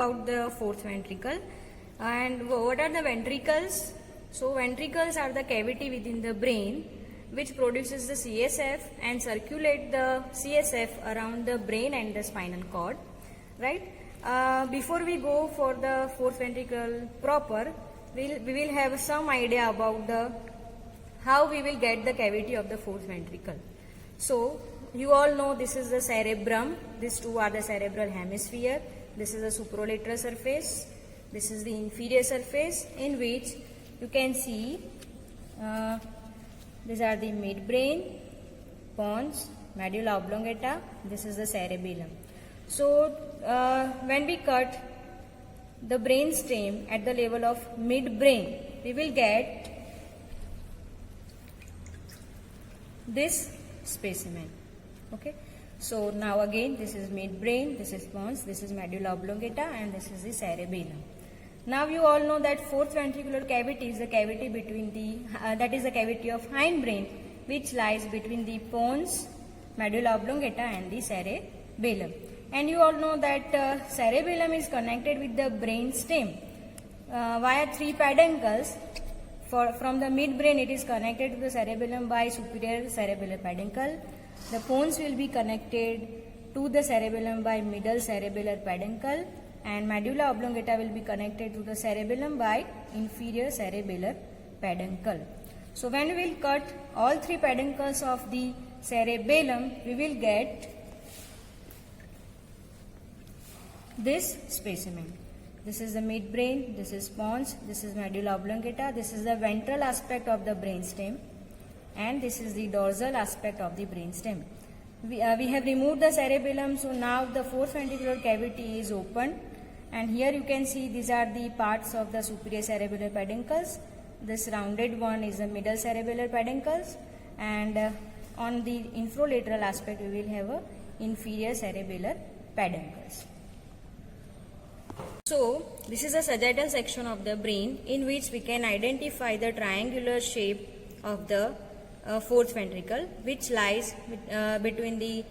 About the fourth ventricle. And what are the ventricles? So ventricles are the cavity within the brain which produces the CSF and circulate the CSF around the brain and the spinal cord, right? Before we go for the fourth ventricle proper, we will have some idea about the how we will get the cavity of the fourth ventricle. So you all know this is the cerebrum. These two are the cerebral hemisphere. This is the supralateral surface. This is the inferior surface in which you can see these are the midbrain, pons, medulla oblongata. This is the cerebellum. So when we cut the brain stem at the level of midbrain, we will get this specimen. Okay. So now again this is midbrain, this is pons, this is medulla oblongata, and this is the cerebellum. Now you all know that fourth ventricular cavity is the cavity between the that is the cavity of hindbrain, which lies between the pons, medulla oblongata, and the cerebellum. And you all know that cerebellum is connected with the brain stem via three peduncles. From the midbrain, it is connected to the cerebellum by superior cerebellar peduncle. The pons will be connected to the cerebellum by middle cerebellar peduncle, and medulla oblongata will be connected to the cerebellum by inferior cerebellar peduncle. So when we will cut all three peduncles of the cerebellum, we will get this specimen. This is the midbrain, this is pons, this is medulla oblongata, this is the ventral aspect of the brainstem, and this is the dorsal aspect of the brainstem. We have removed the cerebellum, so now the fourth ventricular cavity is open, and here you can see these are the parts of the superior cerebellar peduncles. This rounded one is the middle cerebellar peduncles, and on the infralateral aspect we will have a inferior cerebellar peduncles. So this is a sagittal section of the brain in which we can identify the triangular shape of the fourth ventricle, which lies between the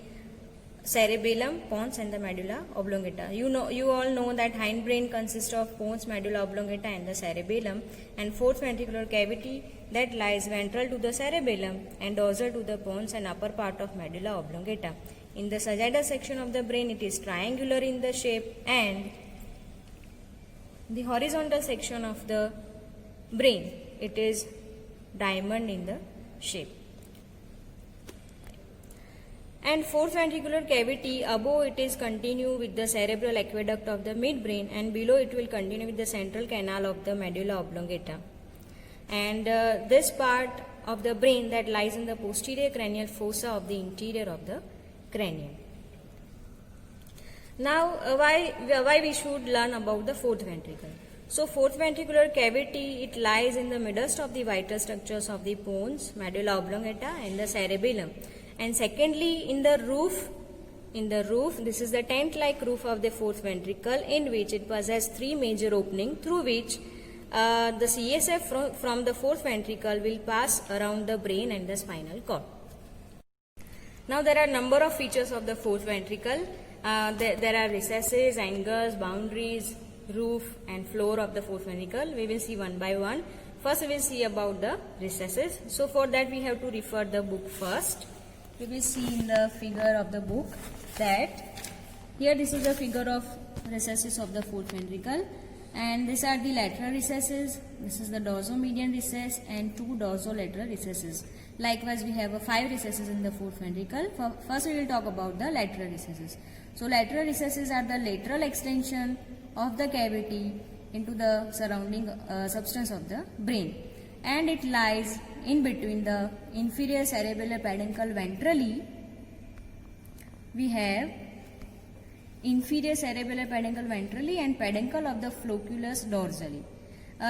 cerebellum, pons, and the medulla oblongata. You all know that hindbrain consists of pons, medulla oblongata, and the cerebellum, and fourth ventricular cavity that lies ventral to the cerebellum and dorsal to the pons and upper part of medulla oblongata. In the sagittal section of the brain, it is triangular in the shape, and the horizontal section of the brain, it is diamond in the shape. And fourth ventricular cavity, above it is continue with the cerebral aqueduct of the midbrain, and below it will continue with the central canal of the medulla oblongata. And this part of the brain that lies in the posterior cranial fossa of the interior of the cranium. Now why we should learn about the fourth ventricle. So fourth ventricular cavity, it lies in the midst of the vital structures of the pons, medulla oblongata, and the cerebellum. And secondly, in the roof, this is the tent-like roof of the fourth ventricle, in which it possesses three major openings through which the CSF from the fourth ventricle will pass around the brain and the spinal cord. Now there are number of features of the fourth ventricle. There are recesses, angles, boundaries, roof, and floor of the fourth ventricle. We will see one by one. First we will see about the recesses. So for that we have to refer the book first. We will see in the figure of the book that here this is the figure of recesses of the fourth ventricle, and these are the lateral recesses. This is the dorsomedian recess and two dorsolateral recesses. Likewise, we have 5 recesses in the fourth ventricle. First we will talk about the lateral recesses. So lateral recesses are the lateral extension of the cavity into the surrounding substance of the brain, and it lies in between the inferior cerebellar peduncle ventrally. We have inferior cerebellar peduncle ventrally and peduncle of the flocculus dorsally.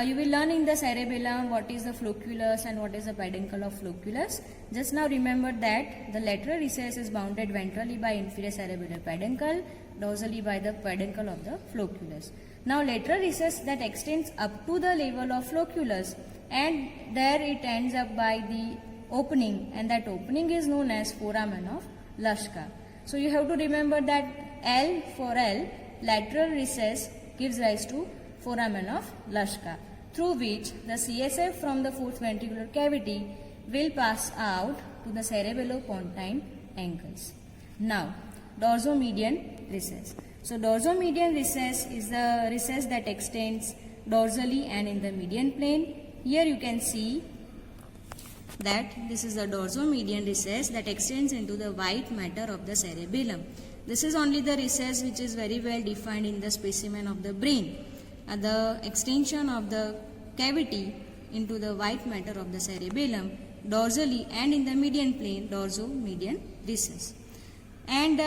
You will learn in the cerebellum what is the flocculus and what is the peduncle of flocculus. Just now remember that the lateral recess is bounded ventrally by inferior cerebellar peduncle, dorsally by the peduncle of the flocculus. Now lateral recess that extends up to the level of flocculus, and there it ends up by the opening, and that opening is known as foramen of Luschka. So you have to remember that L for L, lateral recess gives rise to foramen of Luschka, through which the CSF from the fourth ventricular cavity will pass out to the cerebellopontine angles. Now, dorsomedian recess. So, dorsomedian recess is the recess that extends dorsally and in the median plane. Here you can see that this is the dorsomedian recess that extends into the white matter of the cerebellum. This is only the recess which is very well defined in the specimen of the brain. The extension of the cavity into the white matter of the cerebellum dorsally and in the median plane, dorsomedian recess. And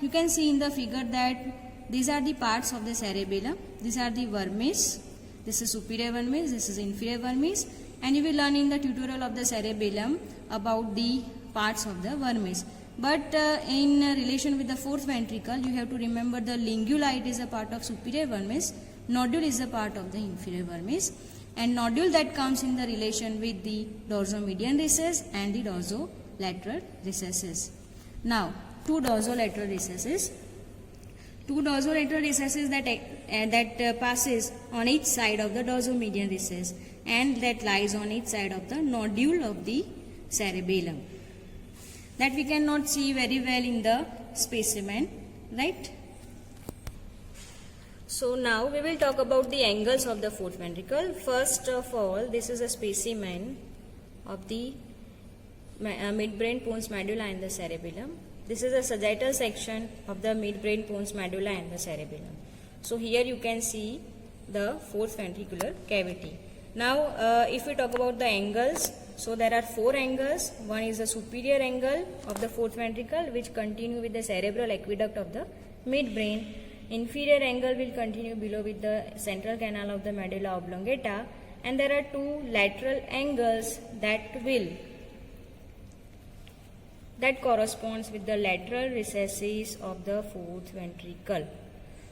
you can see in the figure that these are the parts of the cerebellum. These are the vermis. This is superior vermis, this is inferior vermis, and you will learn in the tutorial of the cerebellum about the parts of the vermis. But in relation with the fourth ventricle, you have to remember the lingula, it is a part of superior vermis, nodule is a part of the inferior vermis, and nodule that comes in the relation with the dorsomedian recess and the dorsolateral recesses. Now, two dorsolateral recesses. Two dorsolateral recesses that passes on each side of the dorsomedian recess and that lies on each side of the nodule of the cerebellum. That we cannot see very well in the specimen, right? So now we will talk about the angles of the fourth ventricle. First of all, this is a specimen of the midbrain pons medulla and the cerebellum. This is a sagittal section of the midbrain pons medulla and the cerebellum. So here you can see the fourth ventricular cavity. Now if we talk about the angles, so there are four angles. One is the superior angle of the fourth ventricle which continue with the cerebral aqueduct of the midbrain. Inferior angle will continue below with the central canal of the medulla oblongata, and there are two lateral angles that corresponds with the lateral recesses of the fourth ventricle.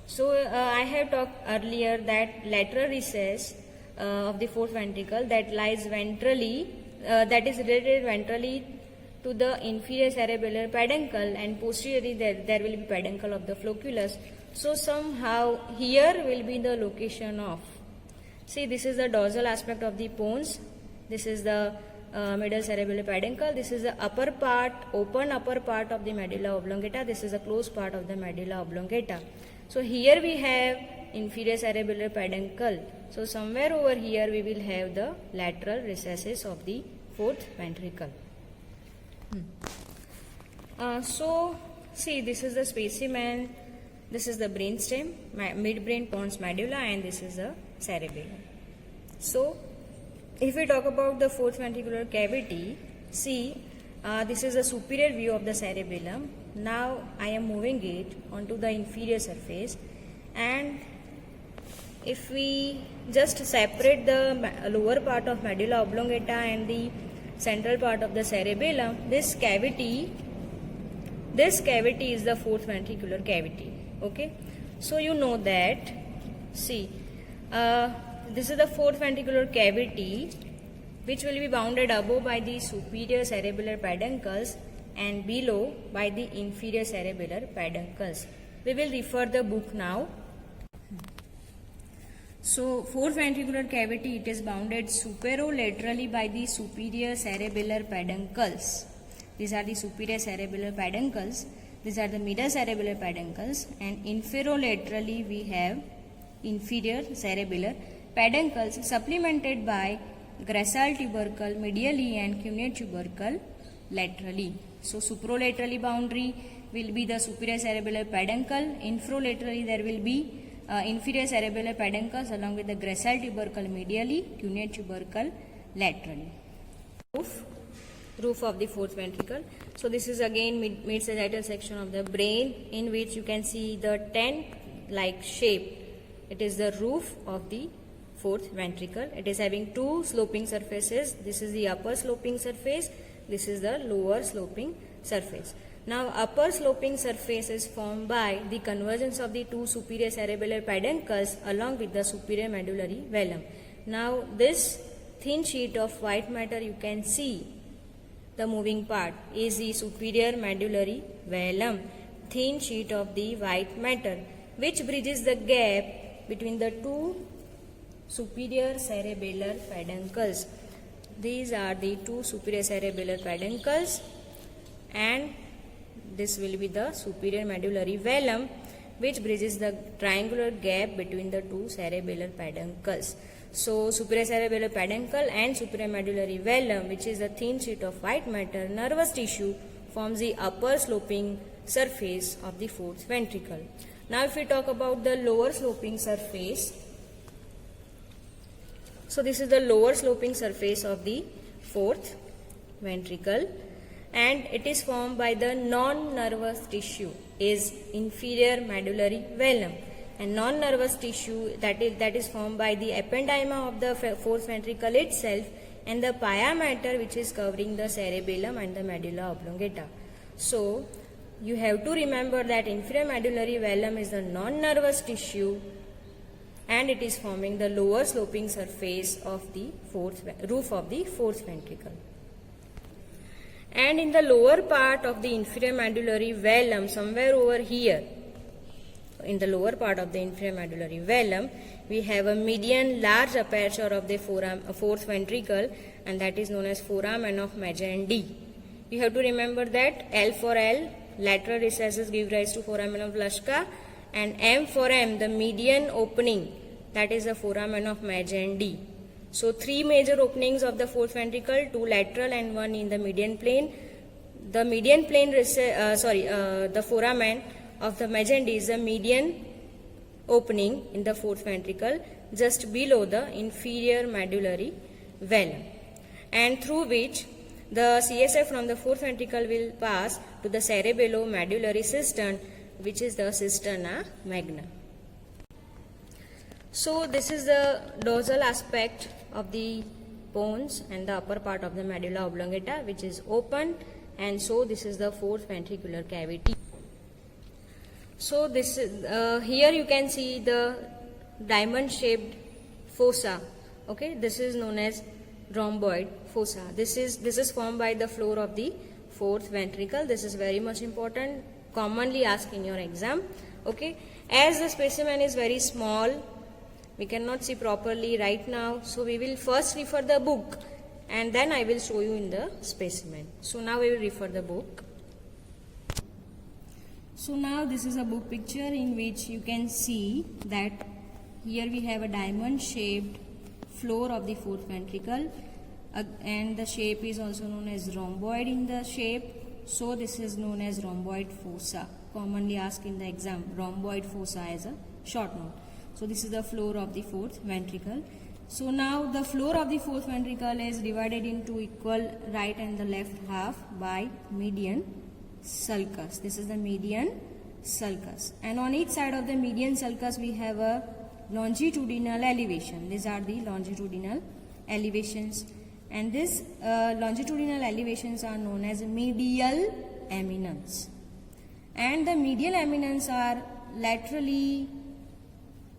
So I have talked earlier that lateral recess of the fourth ventricle that lies ventrally, that is related ventrally to the inferior cerebellar peduncle, and posteriorly there will be peduncle of the flocculus. So somehow here will be the location of, see, this is the dorsal aspect of the pons, this is the middle cerebellar peduncle, this is the upper part, open upper part of the medulla oblongata, this is the closed part of the medulla oblongata. So here we have inferior cerebellar peduncle. So somewhere over here we will have the lateral recesses of the fourth ventricle. So see, this is the specimen, this is the brainstem, midbrain pons medulla, and this is the cerebellum. So if we talk about the fourth ventricular cavity, see, this is a superior view of the cerebellum. Now I am moving it onto the inferior surface, and if we just separate the lower part of medulla oblongata and the central part of the cerebellum, this cavity is the fourth ventricular cavity. Okay, so you know that, see, this is the fourth ventricular cavity which will be bounded above by the superior cerebellar peduncles and below by the inferior cerebellar peduncles. We will refer the book now. So fourth ventricular cavity, it is bounded superolaterally by the superior cerebellar peduncles. These are the superior cerebellar peduncles. These are the middle cerebellar peduncles, and inferolaterally we have inferior cerebellar peduncles supplemented by gracile tubercle medially and cuneate tubercle laterally. So supralaterally boundary will be the superior cerebellar peduncle. Infralaterally there will be inferior cerebellar peduncles along with the gracile tubercle medially, cuneate tubercle laterally. Roof of the fourth ventricle. So this is again mid-sagittal section of the brain in which you can see the tent-like shape. It is the roof of the fourth ventricle. It is having two sloping surfaces. This is the upper sloping surface. This is the lower sloping surface. Now upper sloping surface is formed by the convergence of the two superior cerebellar peduncles along with the superior medullary velum. Now this thin sheet of white matter, you can see the moving part is the superior medullary velum, thin sheet of the white matter which bridges the gap between the two superior cerebellar peduncles. These are the two superior cerebellar peduncles, and this will be the superior medullary velum, which bridges the triangular gap between the two cerebellar peduncles. So superior cerebellar peduncle and superior medullary velum, which is a thin sheet of white matter nervous tissue, forms the upper sloping surface of the fourth ventricle. Now if we talk about the lower sloping surface, so this is the lower sloping surface of the fourth ventricle, and it is formed by the non-nervous tissue is inferior medullary velum, and non-nervous tissue that is formed by the ependyma of the fourth ventricle itself and the pia mater, which is covering the cerebellum and the medulla oblongata. So you have to remember that inferior medullary velum is the non-nervous tissue, and it is forming the lower sloping surface of the roof of the fourth ventricle. And in the lower part of the inferior medullary velum, somewhere over here, in the lower part of the inferior medullary velum, we have a median large aperture of the fourth ventricle, and that is known as foramen of Magendie. You have to remember that L for L, lateral recesses give rise to foramen of Luschka, and M for M, the median opening, that is the foramen of Magendie. So three major openings of the fourth ventricle, two lateral and one in the median plane. The median plane, the foramen of the Magendie is the median opening in the fourth ventricle just below the inferior medullary velum, and through which the CSF from the fourth ventricle will pass to the cerebellomedullary cistern, which is the cisterna magna. So this is the dorsal aspect of the bones and the upper part of the medulla oblongata, which is open, and so this is the fourth ventricular cavity. So this is, here you can see the diamond shaped fossa. Okay, this is known as rhomboid fossa. This is formed by the floor of the fourth ventricle. This is very much important, commonly asked in your exam. Okay, as the specimen is very small, we cannot see properly right now, so we will first refer the book and then I will show you in the specimen. So now we will refer the book. So now this is a book picture in which you can see that here we have a diamond shaped floor of the fourth ventricle, and the shape is also known as rhomboid in the shape. So this is known as rhomboid fossa, commonly asked in the exam, rhomboid fossa as a short note. So this is the floor of the fourth ventricle. So now the floor of the fourth ventricle is divided into equal right and the left half by median sulcus. This is the median sulcus, and on each side of the median sulcus we have a longitudinal elevation. These are the longitudinal elevations, and these longitudinal elevations are known as medial eminence, and the medial eminence are laterally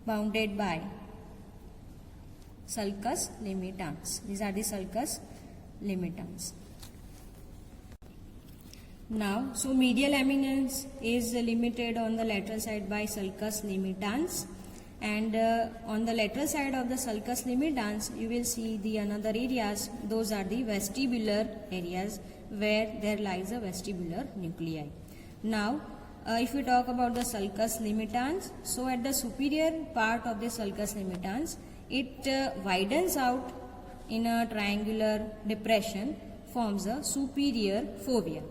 bounded by sulcus limitans. These are the sulcus limitans. Now, so medial eminence is limited on the lateral side by sulcus limitans, and on the lateral side of the sulcus limitans you will see the another areas. Those are the vestibular areas where there lies a vestibular nuclei. Now if we talk about the sulcus limitans, so at the superior part of the sulcus limitans, it widens out in a triangular depression, forms a superior fovea,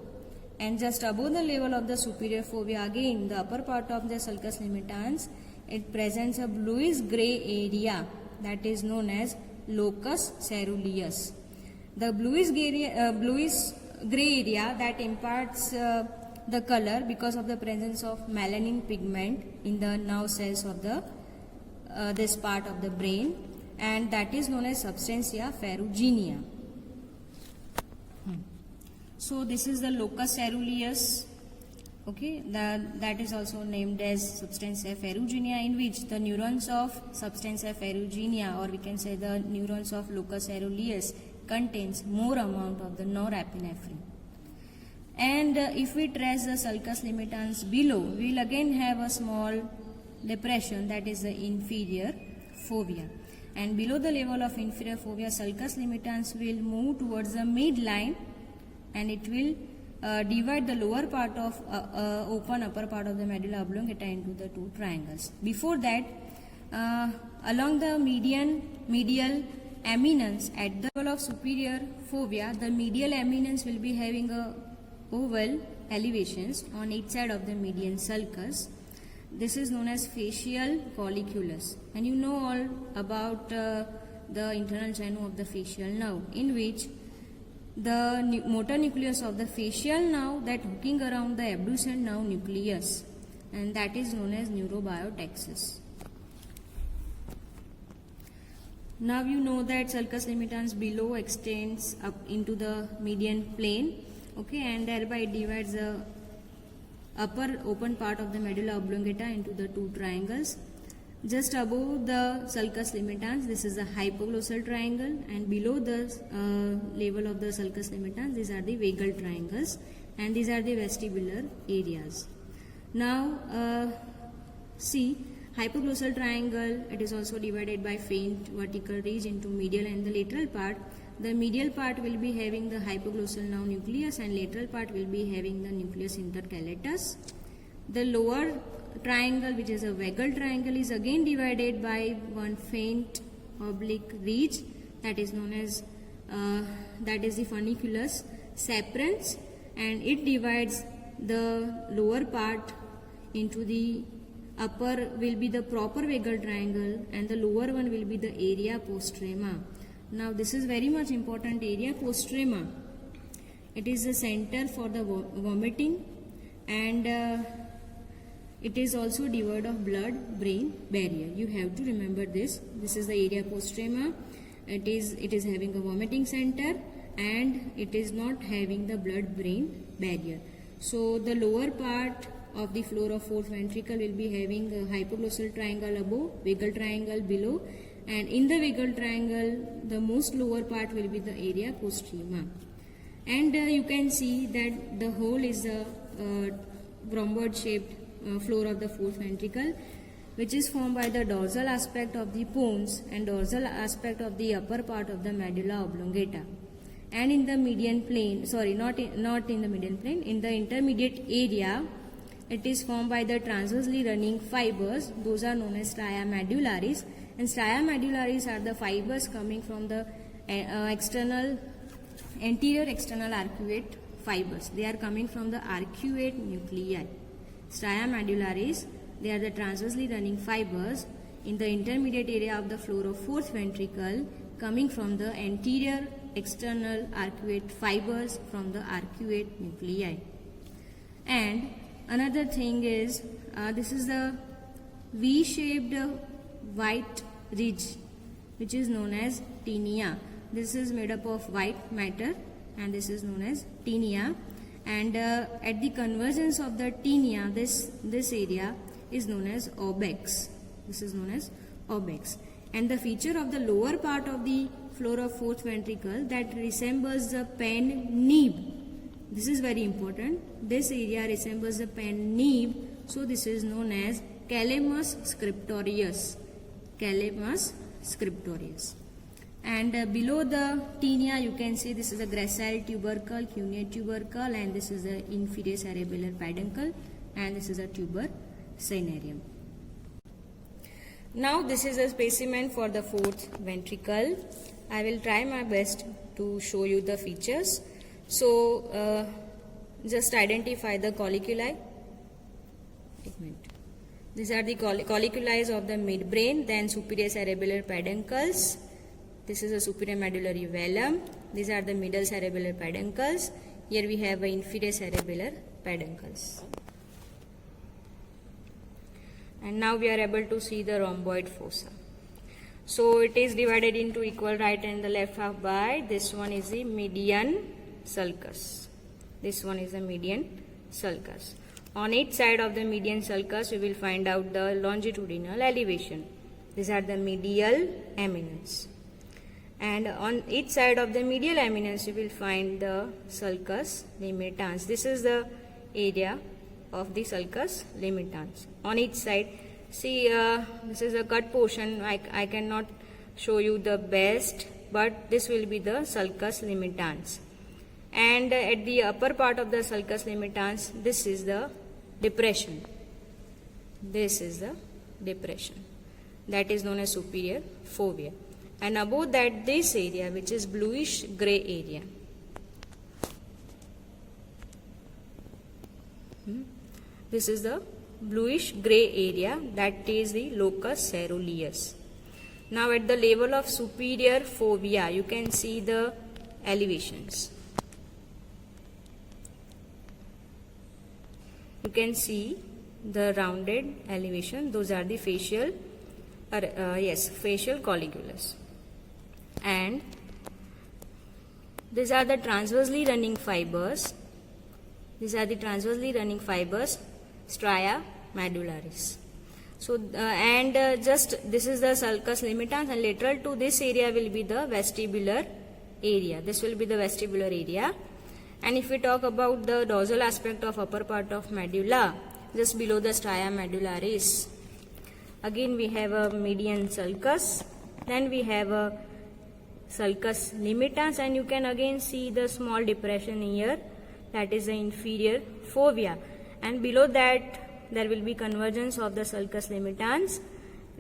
and just above the level of the superior fovea, again the upper part of the sulcus limitans, it presents a bluish gray area that is known as locus ceruleus. The bluish gray area that imparts the color because of the presence of melanin pigment in the nerve cells of the this part of the brain, and that is known as substantia ferruginea. So this is the locus ceruleus. Okay, that is also named as substantia ferruginea, in which the neurons of substantia ferruginea, or we can say the neurons of locus ceruleus, contains more amount of the norepinephrine. And if we trace the sulcus limitans below, we will again have a small depression, that is the inferior fovea. And below the level of inferior fovea, sulcus limitans will move towards the midline, and it will divide the lower part of open upper part of the medulla oblongata into the two triangles. Before that, along the medial eminence at the level of superior fovea, the medial eminence will be having a oval elevations on each side of the median sulcus. This is known as facial colliculus, and you know all about the internal chain of the facial nerve, in which the motor nucleus of the facial nerve that hooking around the abducent nerve nucleus, and that is known as neurobiotaxis. Now you know that sulcus limitans below extends up into the median plane, okay, and thereby it divides the upper open part of the medulla oblongata into the two triangles. Just above the sulcus limitans, this is the hypoglossal triangle, and below the level of the sulcus limitans, these are the vagal triangles, and these are the vestibular areas. Now see, hypoglossal triangle, it is also divided by faint vertical ridge into medial and the lateral part. The medial part will be having the hypoglossal nerve nucleus, and lateral part will be having the nucleus intercalatus. The lower triangle, which is a vagal triangle, is again divided by one faint oblique ridge, that is known as that is the funiculus sapierens, and it divides the lower part into the upper will be the proper vagal triangle, and the lower one will be the area postrema. Now this is very much important, area postrema. It is the center for the vomiting, and it is also devoid of blood-brain barrier. You have to remember this. This is the area postrema. It is having a vomiting center, and it is not having the blood-brain barrier. So the lower part of the floor of fourth ventricle will be having a hypoglossal triangle above, vagal triangle below, and in the vagal triangle, the most lower part will be the area postrema. And you can see that the whole is a rhomboid shaped floor of the fourth ventricle, which is formed by the dorsal aspect of the pons and dorsal aspect of the upper part of the medulla oblongata. And in the median plane, sorry, not in the median plane, in the intermediate area, it is formed by the transversely running fibers. Those are known as stria medullaris, and stria medullaris are the fibers coming from the anterior external arcuate fibers. They are coming from the arcuate nuclei. Stria medullaris, they are the transversely running fibers in the intermediate area of the floor of fourth ventricle, coming from the anterior external arcuate fibers from the arcuate nuclei. And another thing is, this is the V-shaped white ridge, which is known as tinea. This is made up of white matter, and this is known as tinea. And at the convergence of the tinea, this area is known as obex. This is known as obex. And the feature of the lower part of the floor of fourth ventricle that resembles the pen nib. This is very important. This area resembles the pen nib, so this is known as calamus scriptorius. Calamus scriptorius. And below the tinea, you can see this is a gracile tubercle, cuneate tubercle, and this is the inferior cerebellar peduncle, and this is a tuber cinereum. Now this is a specimen for the fourth ventricle. I will try my best to show you the features. So just identify the colliculi. These are the colliculi of the midbrain, then superior cerebellar peduncles. This is a superior medullary velum. These are the middle cerebellar peduncles. Here we have an inferior cerebellar peduncles. And now we are able to see the rhomboid fossa. So it is divided into equal right and the left half by, this one is the median sulcus. This one is the median sulcus. On each side of the median sulcus, we will find out the longitudinal elevation. These are the medial eminence. And on each side of the medial eminence, you will find the sulcus limitans. This is the area of the sulcus limitans. On each side, See, this is a cut portion. I cannot show you the best, but this will be the sulcus limitans. And at the upper part of the sulcus limitans, this is the depression. This is the depression. That is known as superior fovea. And above that, this area, which is bluish gray area. This is the bluish gray area, that is the locus coeruleus. Now at the level of superior fovea, you can see the elevations. You can see the rounded elevation. Those are the facial colliculus. And these are the transversely running fibers. These are the transversely running fibers, stria medullaris. So, just this is the sulcus limitans, and lateral to this area will be the vestibular area. This will be the vestibular area. And if we talk about the dorsal aspect of upper part of medulla, just below the stria medullaris, again we have a median sulcus, then we have a sulcus limitans, and you can again see the small depression here, that is the inferior fovea, and below that there will be convergence of the sulcus limitans,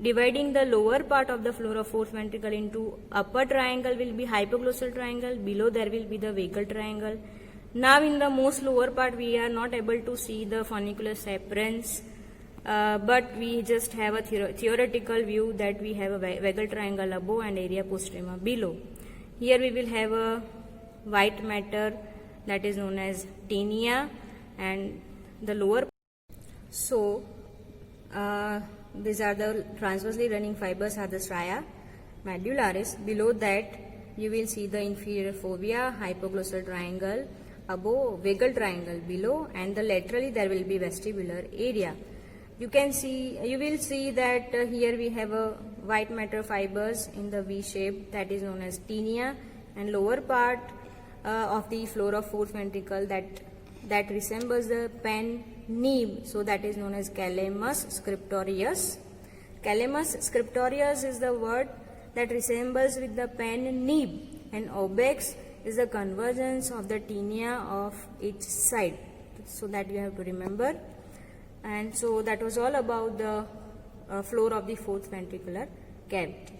dividing the lower part of the floor of fourth ventricle into upper triangle will be hypoglossal triangle, below there will be the vagal triangle. Now in the most lower part we are not able to see the funiculus apparens, but we just have a theoretical view that we have a vagal triangle above and area postrema below. Here we will have a white matter that is known as tinea, and the lower. So these are the transversely running fibers are the stria medullaris. Below that you will see the inferior fovea, hypoglossal triangle above, vagal triangle below, and the laterally there will be vestibular area. You will see that here we have a white matter fibers in the V shape, that is known as tinea, and lower part of the floor of fourth ventricle that resembles the pen nib, so that is known as calamus scriptorius. Calamus scriptorius is the word that resembles with the pen nib, and obex is the convergence of the tinea of each side, so that you have to remember. And so that was all about the floor of the fourth ventricular cavity.